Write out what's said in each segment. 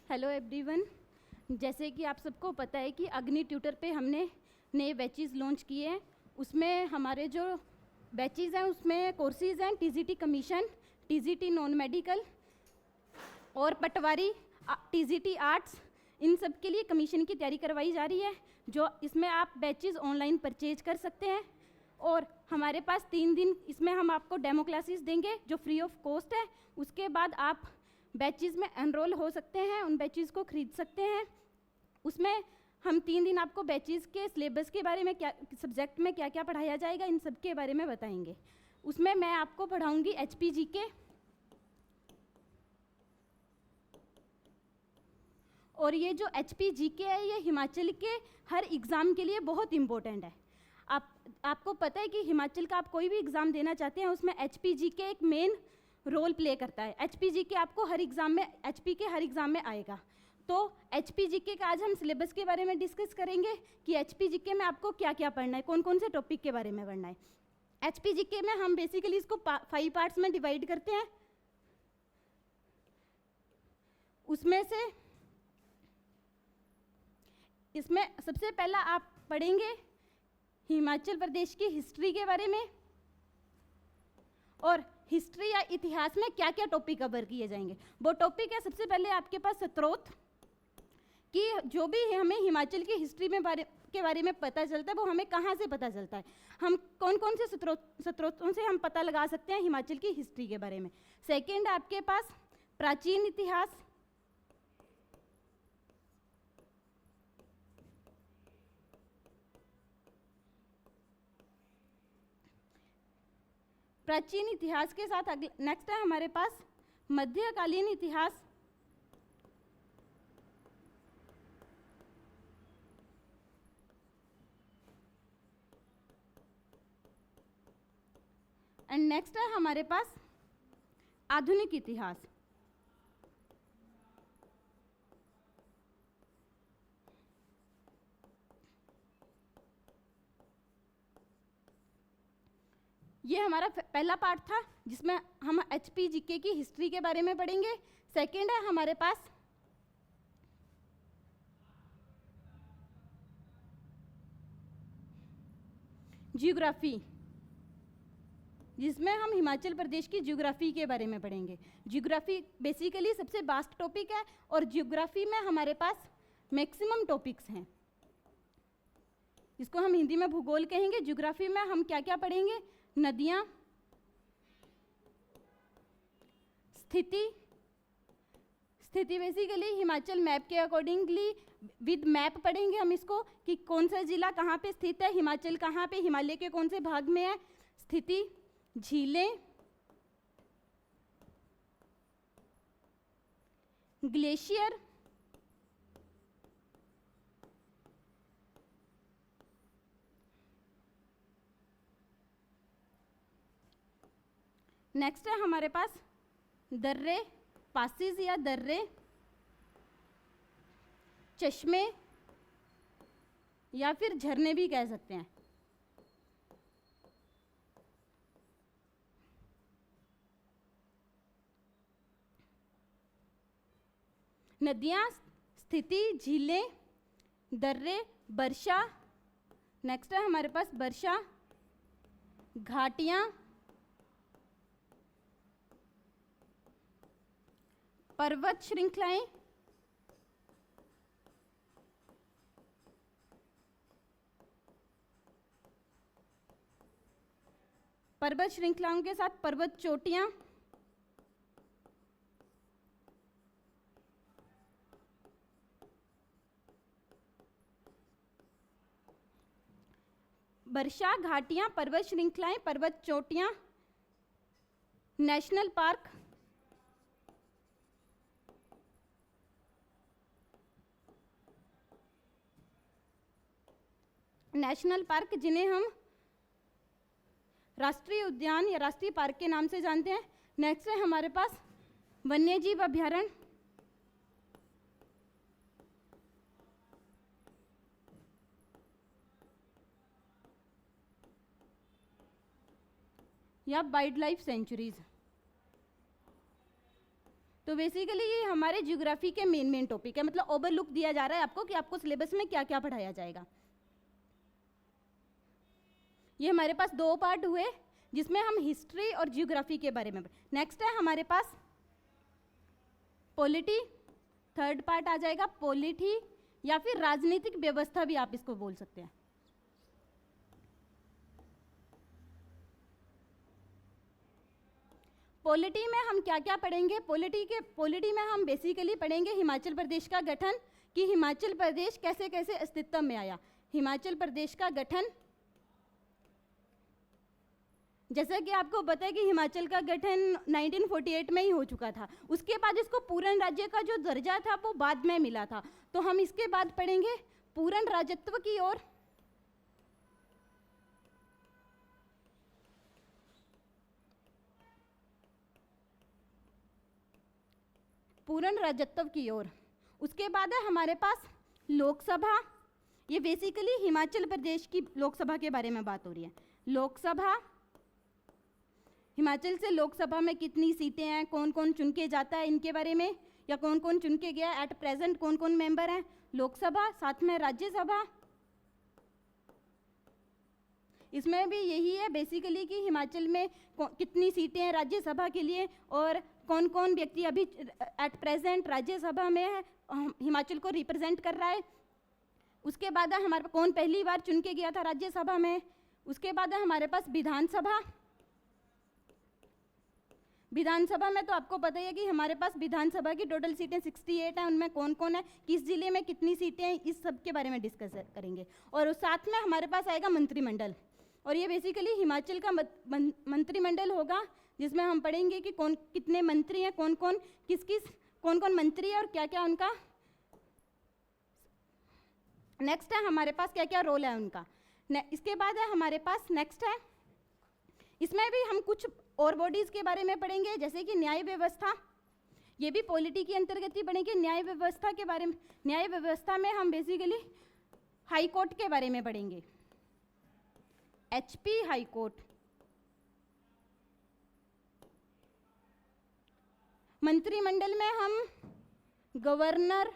Hello everyone. जैसे कि आप सबको पता है कि अग्नि ट्यूटर पे हमने नए बैचेस लॉन्च किए हैं। उसमें हमारे जो बैचेस हैं उसमें कोर्सेज हैं TGT commission, TGT non medical और पटवारी, टीजीटी आर्ट्स। इन सब के लिए कमीशन की तैयारी करवाई जा रही है, जो इसमें आप बैचेस ऑनलाइन परचेज कर सकते हैं। और हमारे पास 3 दिन इसमें हम आपको डेमो क्लासेस देंगे जो फ्री ऑफ कॉस्ट है। उसके बाद आप बैचेस में एनरोल हो सकते हैं, उन बैचेस को खरीद सकते हैं। उसमें हम 3 दिन आपको बैचेस के सिलेबस के बारे में, क्या सब्जेक्ट में क्या क्या पढ़ाया जाएगा, इन सब के बारे में बताएंगे। उसमें मैं आपको पढ़ाऊंगी HPGK, और ये जो HPGK है ये हिमाचल के हर एग्ज़ाम के लिए बहुत इम्पोर्टेंट है। आपको पता है कि हिमाचल का आप कोई भी एग्ज़ाम देना चाहते हैं उसमें HPGK एक मेन रोल प्ले करता है। HPGK आपको हर एग्ज़ाम में, HP के हर एग्ज़ाम में आएगा। तो HPGK का आज हम सिलेबस के बारे में डिस्कस करेंगे कि HPGK में आपको क्या क्या पढ़ना है, कौन कौन से टॉपिक के बारे में पढ़ना है। HPGK में हम बेसिकली इसको 5 पार्ट्स में डिवाइड करते हैं। उसमें से इसमें सबसे पहला आप पढ़ेंगे हिमाचल प्रदेश की हिस्ट्री के बारे में, और हिस्ट्री या इतिहास में क्या क्या टॉपिक कवर किए जाएंगे। वो टॉपिक है सबसे पहले आपके पास स्रोत, कि जो भी हमें हिमाचल की हिस्ट्री में के बारे में पता चलता है वो हमें कहाँ से पता चलता है, हम कौन कौन से स्रोतों से हम पता लगा सकते हैं हिमाचल की हिस्ट्री के बारे में। सेकेंड आपके पास प्राचीन इतिहास, प्राचीन इतिहास के साथ नेक्स्ट है हमारे पास मध्यकालीन इतिहास, एंड नेक्स्ट है हमारे पास आधुनिक इतिहास। ये हमारा पहला पार्ट था जिसमें हम HPGK की हिस्ट्री के बारे में पढ़ेंगे। सेकेंड है हमारे पास जियोग्राफी, जिसमें हम हिमाचल प्रदेश की जियोग्राफी के बारे में पढ़ेंगे। जियोग्राफी बेसिकली सबसे वास्ट टॉपिक है, और जियोग्राफी में हमारे पास मैक्सिमम टॉपिक्स हैं, जिसको हम हिंदी में भूगोल कहेंगे। जियोग्राफी में हम क्या क्या पढ़ेंगे, नदियाँ, स्थिति बेसिकली हिमाचल मैप के अकॉर्डिंगली विद मैप पढ़ेंगे हम इसको, कि कौन सा जिला कहाँ पे स्थित है, हिमाचल कहाँ पे, हिमालय के कौन से भाग में है। स्थिति, झीलें, ग्लेशियर, नेक्स्ट है हमारे पास दर्रे, पासिस या दर्रे, चश्मे या फिर झरने भी कह सकते हैं। नदियाँ, स्थिति, झीलें, दर्रे, वर्षा, नेक्स्ट है हमारे पास वर्षा, घाटियाँ, पर्वत श्रृंखलाएं, पर्वत श्रृंखलाओं के साथ पर्वत चोटियां, वर्षा, घाटियां, पर्वत श्रृंखलाएं, पर्वत चोटियां, नेशनल पार्क, जिन्हें हम राष्ट्रीय उद्यान या राष्ट्रीय पार्क के नाम से जानते हैं। नेक्स्ट है हमारे पास वन्यजीव अभ्यारण्य, या वाइल्ड लाइफ सेंचुरीज। तो बेसिकली ये हमारे ज्योग्राफी के मेन टॉपिक है, मतलब ओवरलुक दिया जा रहा है आपको कि आपको सिलेबस में क्या क्या पढ़ाया जाएगा। ये हमारे पास 2 पार्ट हुए जिसमें हम हिस्ट्री और ज्योग्राफी के बारे में। नेक्स्ट है हमारे पास पॉलिटी, 3rd पार्ट आ जाएगा पॉलिटी या फिर राजनीतिक व्यवस्था भी आप इसको बोल सकते हैं। पॉलिटी में हम क्या क्या पढ़ेंगे? पॉलिटी में हम बेसिकली पढ़ेंगे हिमाचल प्रदेश का गठन, कि हिमाचल प्रदेश कैसे कैसे अस्तित्व में आया। हिमाचल प्रदेश का गठन, जैसा कि आपको पता है कि हिमाचल का गठन 1948 में ही हो चुका था। उसके बाद इसको पूर्ण राज्य का जो दर्जा था वो बाद में मिला था। तो हम इसके बाद पढ़ेंगे पूर्ण राज्यत्व की ओर। पूर्ण राज्यत्व की ओर। उसके बाद है हमारे पास लोकसभा। ये बेसिकली हिमाचल प्रदेश की लोकसभा के बारे में बात हो रही है। लोकसभा, हिमाचल से लोकसभा में कितनी सीटें हैं, कौन कौन चुन के जाता है इनके बारे में, या कौन कौन चुन के गया, एट प्रेजेंट कौन कौन मेंबर हैं लोकसभा। साथ में राज्यसभा, इसमें भी यही है बेसिकली कि हिमाचल में कितनी सीटें हैं राज्यसभा के लिए, और कौन कौन व्यक्ति अभी एट प्रेजेंट राज्यसभा में है, हिमाचल को रिप्रेजेंट कर रहा है। उसके बाद है हमारे कौन पहली बार चुन के गया था राज्यसभा में। उसके बाद है हमारे पास विधानसभा। विधानसभा में तो आपको पता ही है कि हमारे पास विधानसभा की टोटल सीटें 68 हैं, उनमें कौन कौन है, किस जिले में कितनी सीटें हैं, इस सब के बारे में डिस्कस करेंगे। और उस साथ में हमारे पास आएगा मंत्रिमंडल, और ये बेसिकली हिमाचल का मंत्रिमंडल होगा, जिसमें हम पढ़ेंगे कि कौन कितने मंत्री हैं, कौन कौन मंत्री है और क्या क्या उनका नेक्स्ट है, हमारे पास क्या क्या रोल है उनका। इसके बाद है हमारे पास नेक्स्ट है, इसमें भी हम कुछ और बॉडीज़ के बारे में पढ़ेंगे, जैसे कि न्याय व्यवस्था। ये भी पॉलिटी के अंतर्गत ही पढ़ेंगे। न्याय व्यवस्था के बारे में, न्याय व्यवस्था में हम बेसिकली हाई कोर्ट के बारे में पढ़ेंगे, HP हाई कोर्ट। मंत्रिमंडल में हम गवर्नर,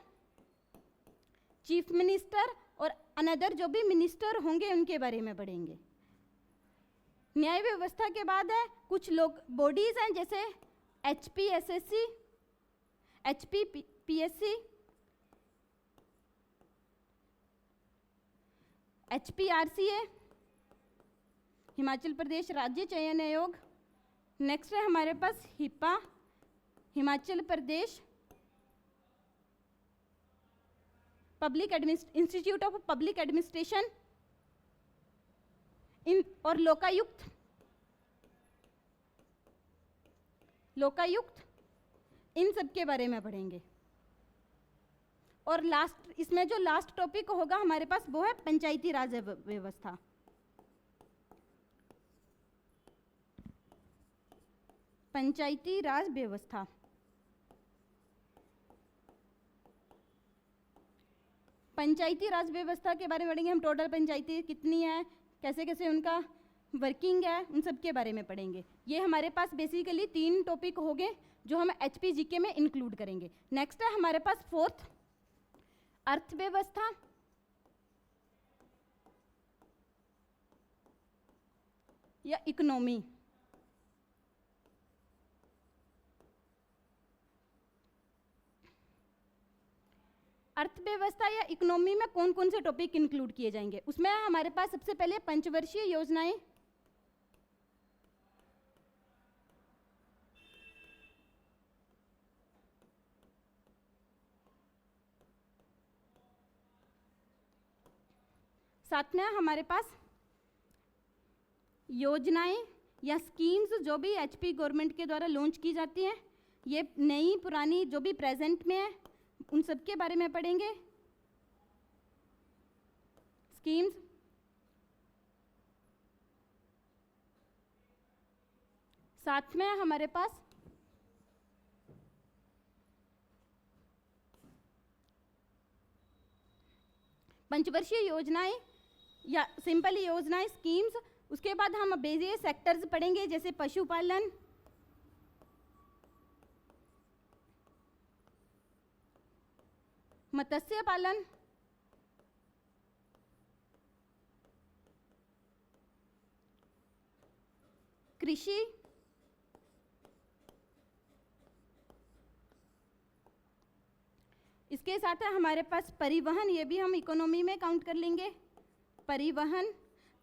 चीफ मिनिस्टर और अनदर जो भी मिनिस्टर होंगे उनके बारे में पढ़ेंगे। न्याय व्यवस्था के बाद है कुछ लोग बॉडीज हैं, जैसे HPSSC, HPPSC, HPRCA, Himachal Pradesh राज्य चयन आयोग। नेक्स्ट है हमारे पास HIPAA, Himachal Pradesh institute of public administration, और लोकायुक्त, इन सब के बारे में पढ़ेंगे। और लास्ट, इसमें जो लास्ट टॉपिक होगा हमारे पास वो है पंचायती राज व्यवस्था। पंचायती राज व्यवस्था, पंचायती राज व्यवस्था के बारे में पढ़ेंगे हम। टोटल पंचायती कितनी है, कैसे कैसे उनका वर्किंग है, उन सब के बारे में पढ़ेंगे। ये हमारे पास बेसिकली 3 टॉपिक हो गए जो हम HPGK में इंक्लूड करेंगे। नेक्स्ट है हमारे पास 4th अर्थव्यवस्था। या इकोनॉमी। अर्थव्यवस्था या इकोनॉमी में कौन कौन से टॉपिक इंक्लूड किए जाएंगे, उसमें हमारे पास सबसे पहले पंचवर्षीय योजनाएं। साथ में हमारे पास योजनाएं या स्कीम्स जो भी HP गवर्नमेंट के द्वारा लॉन्च की जाती हैं, ये नई पुरानी जो भी प्रेजेंट में है उन सब के बारे में पढ़ेंगे। स्कीम्स, साथ में हमारे पास पंचवर्षीय योजनाएं या सिंपल योजनाएं, स्कीम्स। उसके बाद हम वेरियस सेक्टर्स पढ़ेंगे, जैसे पशुपालन, मत्स्य पालन, कृषि, इसके साथ है हमारे पास परिवहन, ये भी हम इकोनॉमी में काउंट कर लेंगे। परिवहन,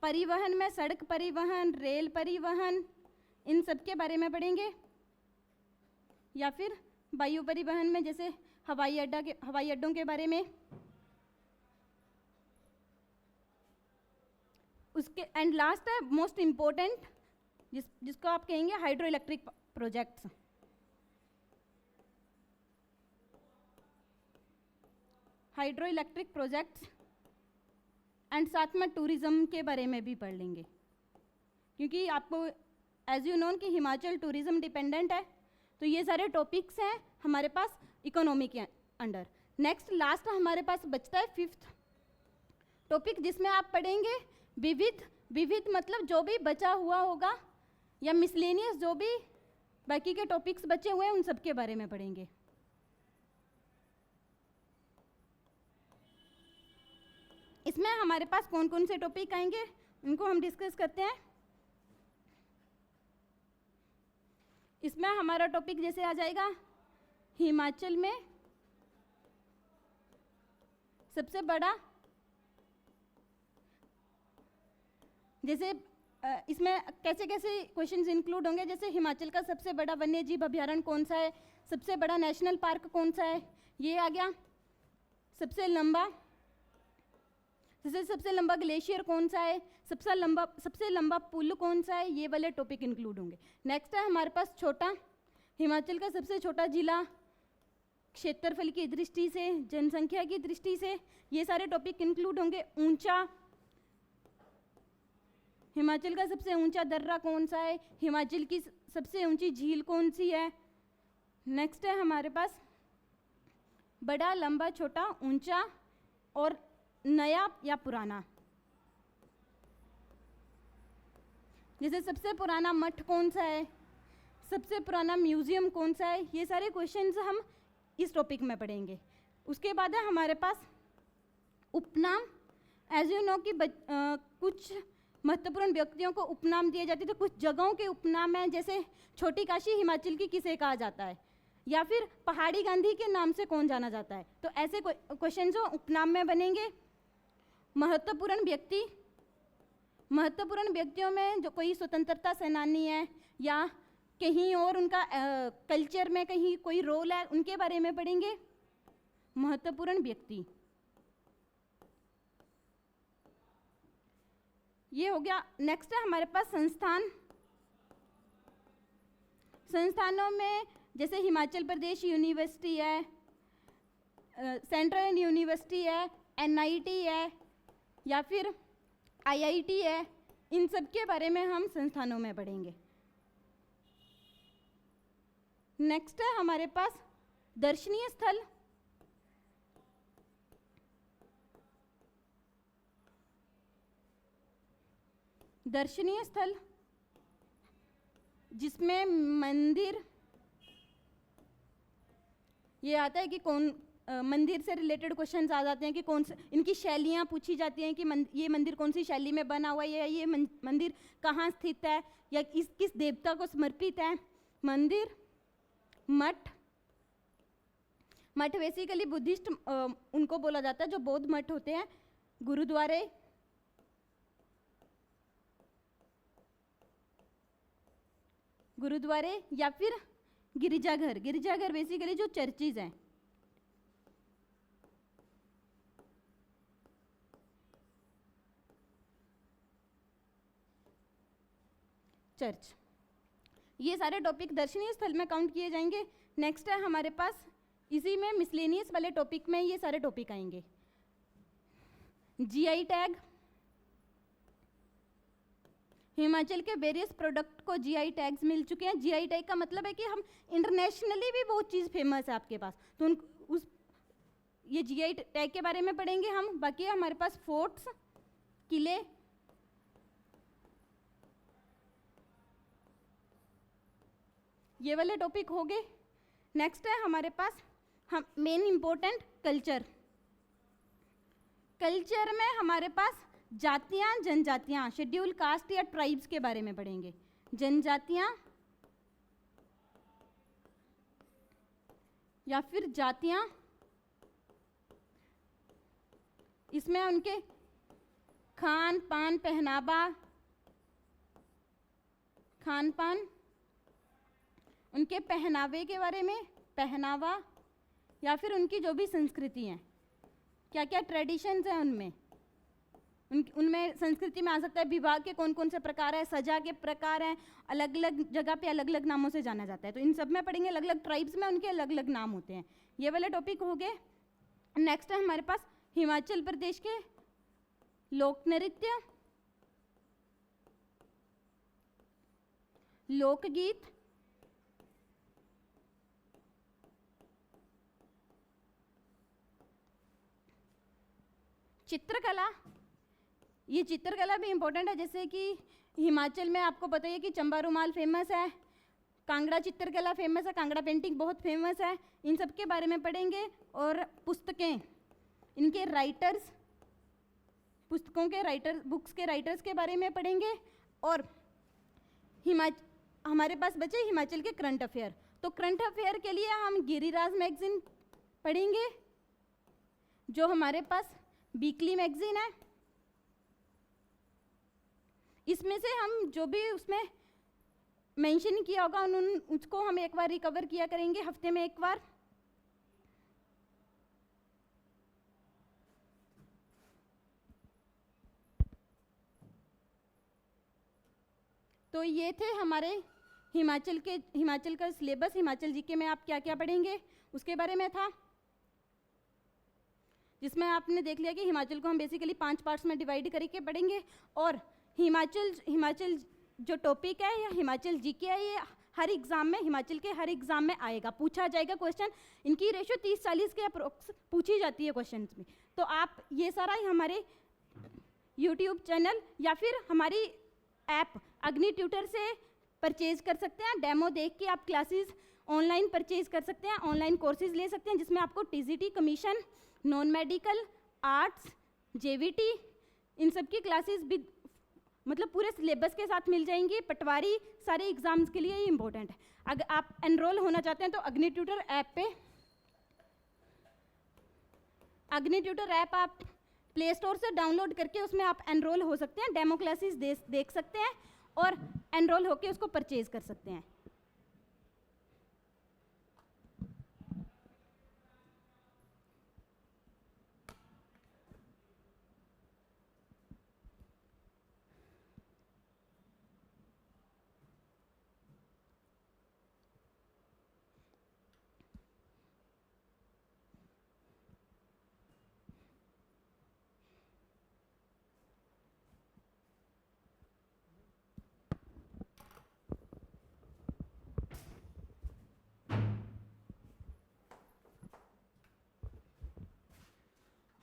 परिवहन में सड़क परिवहन, रेल परिवहन, इन सब के बारे में पढ़ेंगे। या फिर वायु परिवहन में जैसे हवाई अड्डों के बारे में। उसके एंड लास्ट है मोस्ट इम्पोर्टेंट, जिसको आप कहेंगे hydro electric projects. Hydro electric projects and साथ में टूरिज़्म के बारे में भी पढ़ लेंगे, क्योंकि आपको एज यू नोन कि हिमाचल टूरिज़्म डिपेंडेंट है। तो ये सारे टॉपिक्स हैं हमारे पास इकोनॉमी के अंडर। नेक्स्ट लास्ट हमारे पास बचता है 5th टॉपिक, जिसमें आप पढ़ेंगे विविध। विविध मतलब जो भी बचा हुआ होगा या मिसलेनियस जो भी बाकी के टॉपिक्स बचे हुए हैं उन सब के बारे में पढ़ेंगे। इसमें हमारे पास कौन कौन से टॉपिक आएंगे उनको हम डिस्कस करते हैं। इसमें हमारा टॉपिक जैसे आ जाएगा हिमाचल में सबसे बड़ा, जैसे इसमें कैसे कैसे क्वेश्चंस इंक्लूड होंगे, जैसे हिमाचल का सबसे बड़ा वन्य जीव अभ्यारण्य कौन सा है, सबसे बड़ा नेशनल पार्क कौन सा है, ये आ गया। सबसे लंबा, जैसे सबसे लंबा ग्लेशियर कौन सा है, सबसे लंबा पुल कौन सा है, ये वाले टॉपिक इंक्लूड होंगे। नेक्स्ट है हमारे पास छोटा, हिमाचल का सबसे छोटा जिला क्षेत्रफल की दृष्टि से, जनसंख्या की दृष्टि से, ये सारे टॉपिक इंक्लूड होंगे। ऊंचा, हिमाचल का सबसे ऊंचा दर्रा कौन सा है, हिमाचल की सबसे ऊंची झील कौन सी है। नेक्स्ट है हमारे पास बड़ा, लंबा, छोटा, ऊंचा और नया या पुराना। जैसे सबसे पुराना मठ कौन सा है, सबसे पुराना म्यूजियम कौन सा है, ये सारे क्वेश्चंस हम इस टॉपिक में पढ़ेंगे। उसके बाद है हमारे पास उपनाम। एज यू नो कि कुछ महत्वपूर्ण व्यक्तियों को उपनाम दिए जाते थे, कुछ जगहों के उपनाम हैं, जैसे छोटी काशी हिमाचल की किसे कहा जाता है, या फिर पहाड़ी गांधी के नाम से कौन जाना जाता है। तो ऐसे क्वेश्चन जो उपनाम में बनेंगे। महत्वपूर्ण व्यक्ति, महत्वपूर्ण व्यक्तियों में जो कोई स्वतंत्रता सेनानी है या कहीं और उनका कल्चर में कहीं कोई रोल है, उनके बारे में पढ़ेंगे। महत्वपूर्ण व्यक्ति ये हो गया। नेक्स्ट है हमारे पास संस्थान। संस्थानों में जैसे हिमाचल प्रदेश यूनिवर्सिटी है, सेंट्रल यूनिवर्सिटी है, एनआईटी है या फिर आईआईटी है, इन सब के बारे में हम संस्थानों में पढ़ेंगे। नेक्स्ट है हमारे पास दर्शनीय स्थल। दर्शनीय स्थल जिसमें मंदिर ये आता है कि कौन मंदिर से रिलेटेड क्वेश्चंस आ जाते हैं कि कौन से, इनकी शैलियाँ पूछी जाती हैं कि ये मंदिर कौन सी शैली में बना हुआ है, ये मंदिर कहाँ स्थित है या किस देवता को समर्पित है। मंदिर, मठ, मठ बेसिकली बुद्धिस्ट उनको बोला जाता है जो बौद्ध मठ होते हैं। गुरुद्वारे, गुरुद्वारे या फिर गिरजाघर। गिरजाघर बेसिकली जो चर्चिज हैं। चर्च, ये सारे टॉपिक दर्शनीय स्थल में काउंट किए जाएंगे। नेक्स्ट है हमारे पास इसी में मिसलेनियस वाले टॉपिक में ये सारे टॉपिक आएंगे। जीआई टैग, हिमाचल के वेरियस प्रोडक्ट को जीआई टैग्स मिल चुके हैं। जीआई टैग का मतलब है कि हम इंटरनेशनली भी वो चीज़ फेमस है आपके पास, तो ये जीआई टैग के बारे में पढ़ेंगे हम। बाकी हमारे पास फोर्ट्स, किले, ये वाले टॉपिक हो गए। नेक्स्ट है हमारे पास हम मेन इम्पोर्टेंट कल्चर। कल्चर में हमारे पास जातियाँ जनजातियाँ, शेड्यूल कास्ट या ट्राइब्स के बारे में पढ़ेंगे। जनजातियाँ या फिर जातियाँ, इसमें उनके खान पान, पहनावा, खान पान, उनके पहनावे के बारे में, पहनावा या फिर उनकी जो भी संस्कृति हैं, क्या क्या ट्रेडिशंस हैं उनमें, उनमें संस्कृति में आ सकता है विवाह के कौन कौन से प्रकार है, सजा के प्रकार हैं, अलग अलग जगह पे अलग अलग नामों से जाना जाता है, तो इन सब में पढ़ेंगे। अलग अलग ट्राइब्स में उनके अलग अलग नाम होते हैं। ये वाले टॉपिक हो गए। नेक्स्ट है हमारे पास हिमाचल प्रदेश के लोक नृत्य, लोकगीत, चित्रकला। ये चित्रकला भी इम्पोर्टेंट है, जैसे कि हिमाचल में आपको पता ही है कि चंबा रुमाल फेमस है, कांगड़ा चित्रकला फेमस है, कांगड़ा पेंटिंग बहुत फेमस है। इन सब के बारे में पढ़ेंगे। और पुस्तकें, इनके राइटर्स, पुस्तकों के राइटर, बुक्स के राइटर्स के बारे में पढ़ेंगे। और हमारे पास बचे हिमाचल के करंट अफेयर। तो करंट अफेयर के लिए हम गिरिराज मैगजीन पढ़ेंगे, जो हमारे पास वीकली मैगजीन है। इसमें से हम जो भी उसमें मेंशन किया होगा उसको हम एक बार रिकवर किया करेंगे, हफ्ते में एक बार। तो ये थे हमारे हिमाचल का सिलेबस। हिमाचल जीके में आप क्या क्या पढ़ेंगे उसके बारे में था, जिसमें आपने देख लिया कि हिमाचल को हम बेसिकली 5 पार्ट्स में डिवाइड करके पढ़ेंगे। और हिमाचल जो टॉपिक है या हिमाचल जीके है, ये हर एग्जाम में, हिमाचल के हर एग्जाम में आएगा, पूछा जाएगा क्वेश्चन। इनकी रेशो 30-40 के अप्रोक्स पूछी जाती है क्वेश्चन में। तो आप ये सारा ही हमारे यूट्यूब चैनल या फिर हमारी ऐप अग्नि ट्यूटर से परचेज कर सकते हैं। डेमो देख के आप क्लासेस ऑनलाइन परचेज कर सकते हैं, ऑनलाइन कोर्सेज ले सकते हैं, जिसमें आपको TGT, commission, non medical, arts, JVT, इन सब की क्लासेस भी मतलब पूरे सिलेबस के साथ मिल जाएंगी। पटवारी सारे एग्जाम्स के लिए ये इंपॉर्टेंट है। अगर आप एनरोल होना चाहते हैं तो अग्नि ट्यूटर ऐप पे, अग्नि ट्यूटर ऐप आप प्ले स्टोर से डाउनलोड करके उसमें आप एनरोल हो सकते हैं, डेमो क्लासेस देख सकते हैं और एनरोल होके उसको परचेज कर सकते हैं।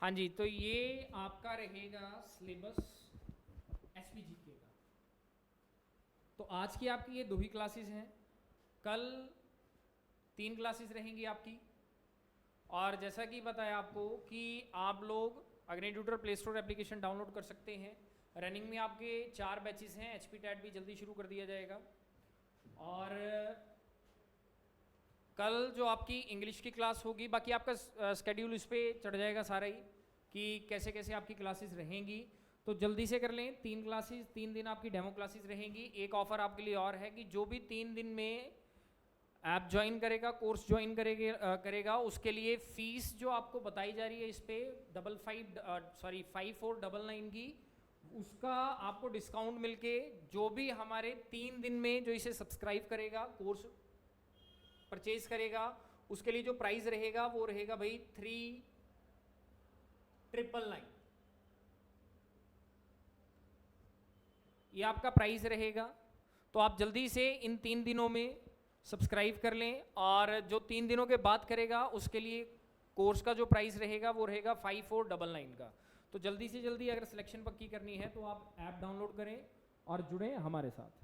हाँ जी, तो ये आपका रहेगा सिलेबस एसपीजीके का। तो आज की आपकी ये 2 ही क्लासेस हैं, कल 3 क्लासेस रहेंगी आपकी। और जैसा कि बताया आपको कि आप लोग अग्नि tutor play store application download कर सकते हैं। रनिंग में आपके 4 बैचेस हैं, एचपी टैट भी जल्दी शुरू कर दिया जाएगा। और कल जो आपकी इंग्लिश की क्लास होगी, बाकी आपका स्केड्यूल इस पर चढ़ जाएगा सारा ही कि कैसे कैसे आपकी क्लासेस रहेंगी। तो जल्दी से कर लें, 3 क्लासेस, 3 दिन आपकी डेमो क्लासेस रहेंगी। एक ऑफर आपके लिए और है कि जो भी 3 दिन में ऐप ज्वाइन करेगा, कोर्स ज्वाइन करेगा, उसके लिए फीस जो आपको बताई जा रही है इस पर 5499 की, उसका आपको डिस्काउंट मिलके जो भी हमारे 3 दिन में जो इसे सब्सक्राइब करेगा, कोर्स परचेज करेगा, उसके लिए जो प्राइस रहेगा वो रहेगा भाई 3999। ये आपका प्राइस रहेगा। तो आप जल्दी से इन 3 दिनों में सब्सक्राइब कर लें। और जो 3 दिनों के बाद करेगा उसके लिए कोर्स का जो प्राइस रहेगा वो रहेगा 5499 का। तो जल्दी से जल्दी अगर सिलेक्शन पक्की करनी है तो आप ऐप डाउनलोड करें और जुड़ें हमारे साथ।